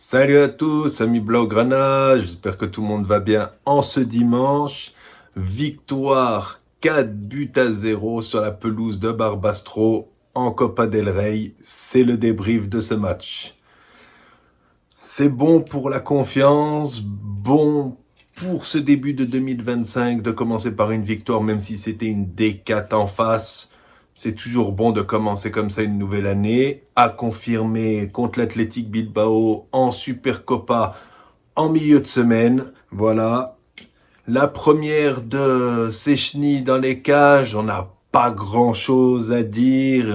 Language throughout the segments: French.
Salut à tous, amis Blaugrana, j'espère que tout le monde va bien en ce dimanche. Victoire 4-0 sur la pelouse de Barbastro en Copa del Rey, c'est le débrief de ce match. C'est bon pour la confiance, bon pour ce début de 2025 de commencer par une victoire même si c'était une D4 en face. C'est toujours bon de commencer comme ça une nouvelle année, à confirmer contre l'Athletic Bilbao en Supercopa en milieu de semaine. Voilà. La première de Szczęsny dans les cages, on n'a pas grand chose à dire.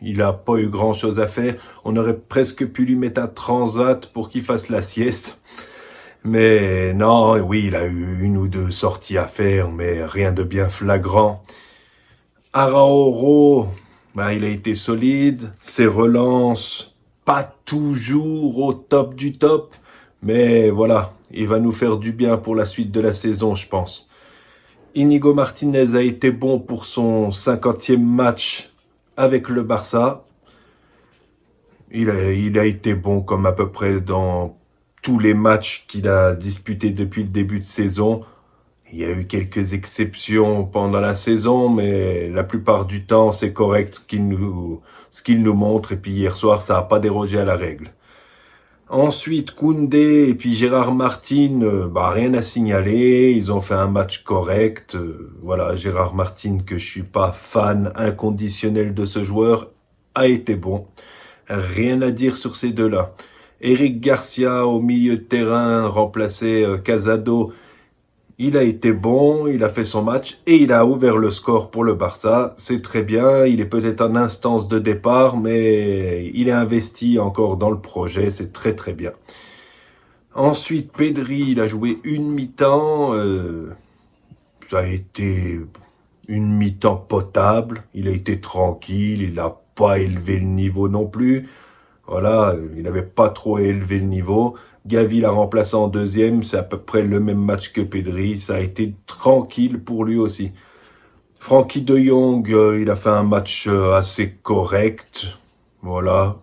Il n'a pas eu grand chose à faire. On aurait presque pu lui mettre un transat pour qu'il fasse la sieste. Mais non, oui, il a eu une ou deux sorties à faire, mais rien de bien flagrant. Araoro, il a été solide. Ses relances, pas toujours au top du top. Mais voilà, il va nous faire du bien pour la suite de la saison, je pense. Inigo Martinez a été bon pour son 50e match avec le Barça. Il a été bon comme à peu près dans tous les matchs qu'il a disputés depuis le début de saison. Il y a eu quelques exceptions pendant la saison, mais la plupart du temps, c'est correct ce qu'il nous montre. Et puis hier soir, ça n'a pas dérogé à la règle. Ensuite, Koundé et puis Gérard Martin, rien à signaler. Ils ont fait un match correct. Voilà, Gérard Martin, que je suis pas fan inconditionnel de ce joueur, a été bon. Rien à dire sur ces deux-là. Eric Garcia au milieu de terrain, remplacé Casado. Il a été bon, il a fait son match et il a ouvert le score pour le Barça. C'est très bien, il est peut-être en instance de départ, mais il est investi encore dans le projet, c'est très très bien. Ensuite, Pedri, il a joué une mi-temps. Ça a été une mi-temps potable. Il a été tranquille, il n'a pas élevé le niveau non plus. Voilà, il n'avait pas trop élevé le niveau. Gavi l'a remplacé en deuxième, c'est à peu près le même match que Pedri. Ça a été tranquille pour lui aussi. Frenkie de Jong, il a fait un match assez correct. Voilà.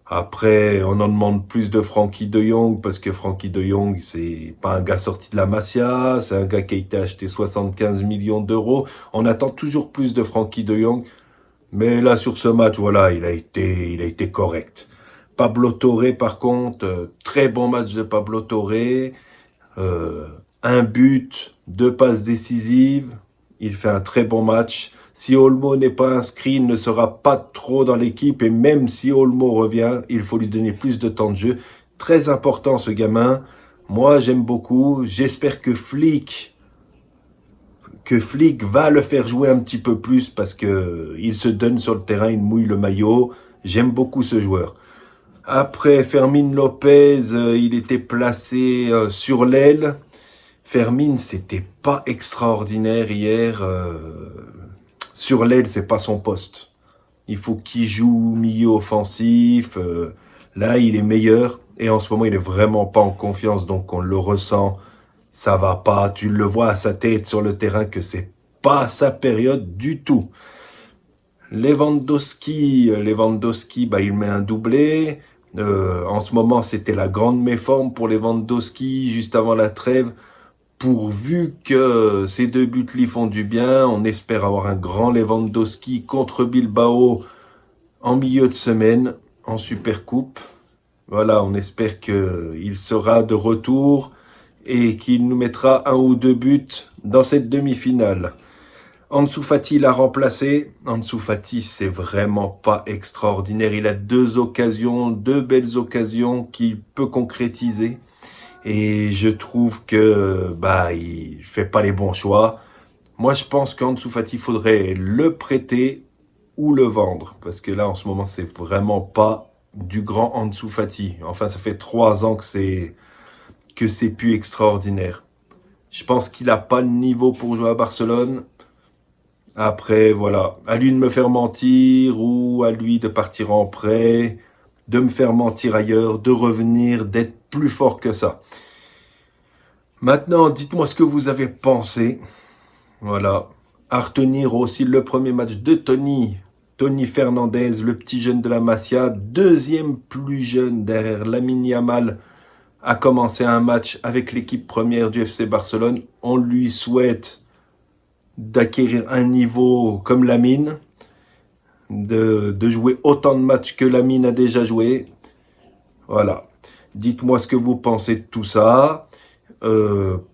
Après, on en demande plus de Frenkie de Jong parce que Frenkie de Jong, c'est pas un gars sorti de la Masia, c'est un gars qui a été acheté 75 millions d'euros. On attend toujours plus de Frenkie de Jong. Mais là, sur ce match, voilà, il a été correct. Pablo Torre, par contre, très bon match de Pablo Torre. Un but, deux passes décisives. Il fait un très bon match. Si Olmo n'est pas inscrit, il ne sera pas trop dans l'équipe. Et même si Olmo revient, il faut lui donner plus de temps de jeu. Très important, ce gamin. Moi, j'aime beaucoup. J'espère que Flick va le faire jouer un petit peu plus parce que il se donne sur le terrain, il mouille le maillot. J'aime beaucoup ce joueur. Après, Fermin Lopez, il était placé sur l'aile. Fermin, c'était pas extraordinaire hier. Sur l'aile, c'est pas son poste. Il faut qu'il joue milieu offensif. Là, il est meilleur. Et en ce moment, il est vraiment pas en confiance. Donc, on le ressent. Ça va pas. Tu le vois à sa tête sur le terrain que c'est pas sa période du tout. Lewandowski, il met un doublé. En ce moment, c'était la grande méforme pour Lewandowski juste avant la trêve. Pourvu que ces deux buts lui font du bien, on espère avoir un grand Lewandowski contre Bilbao en milieu de semaine en Supercoupe. Voilà, on espère qu'il sera de retour et qu'il nous mettra un ou deux buts dans cette demi-finale. Ansu Fati l'a remplacé. Ansu Fati, c'est vraiment pas extraordinaire. Il a deux belles occasions qu'il peut concrétiser. Et je trouve que il fait pas les bons choix. Moi, je pense qu'Ansu Fati, faudrait le prêter ou le vendre. Parce que là, en ce moment, c'est vraiment pas du grand Ansu Fati. Enfin, ça fait 3 ans que c'est plus extraordinaire. Je pense qu'il a pas le niveau pour jouer à Barcelone. Après, voilà, à lui de me faire mentir ou à lui de partir en prêt, de me faire mentir ailleurs, de revenir, d'être plus fort que ça. Maintenant, dites-moi ce que vous avez pensé. Voilà. À retenir aussi le premier match de Tony Tony Fernandez, le petit jeune de la Masia, deuxième plus jeune derrière Lamine Yamal, a commencé un match avec l'équipe première du FC Barcelone. On lui souhaite d'acquérir un niveau comme Lamine, de jouer autant de matchs que Lamine a déjà joué. Voilà. Dites-moi ce que vous pensez de tout ça.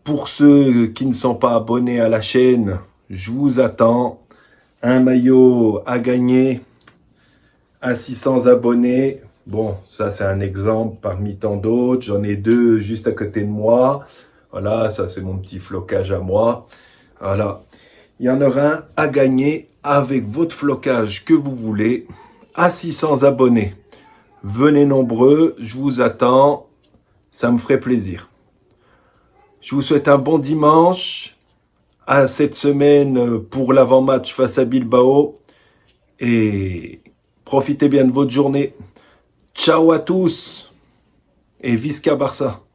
Pour ceux qui ne sont pas abonnés à la chaîne, je vous attends. Un maillot à gagner à 600 abonnés. Bon, ça c'est un exemple parmi tant d'autres. J'en ai deux juste à côté de moi. Voilà, ça c'est mon petit flocage à moi. Voilà. Il y en aura un à gagner avec votre flocage que vous voulez à 600 abonnés. Venez nombreux, je vous attends. Ça me ferait plaisir. Je vous souhaite un bon dimanche à cette semaine pour l'avant-match face à Bilbao. Et profitez bien de votre journée. Ciao à tous et Visca Barça.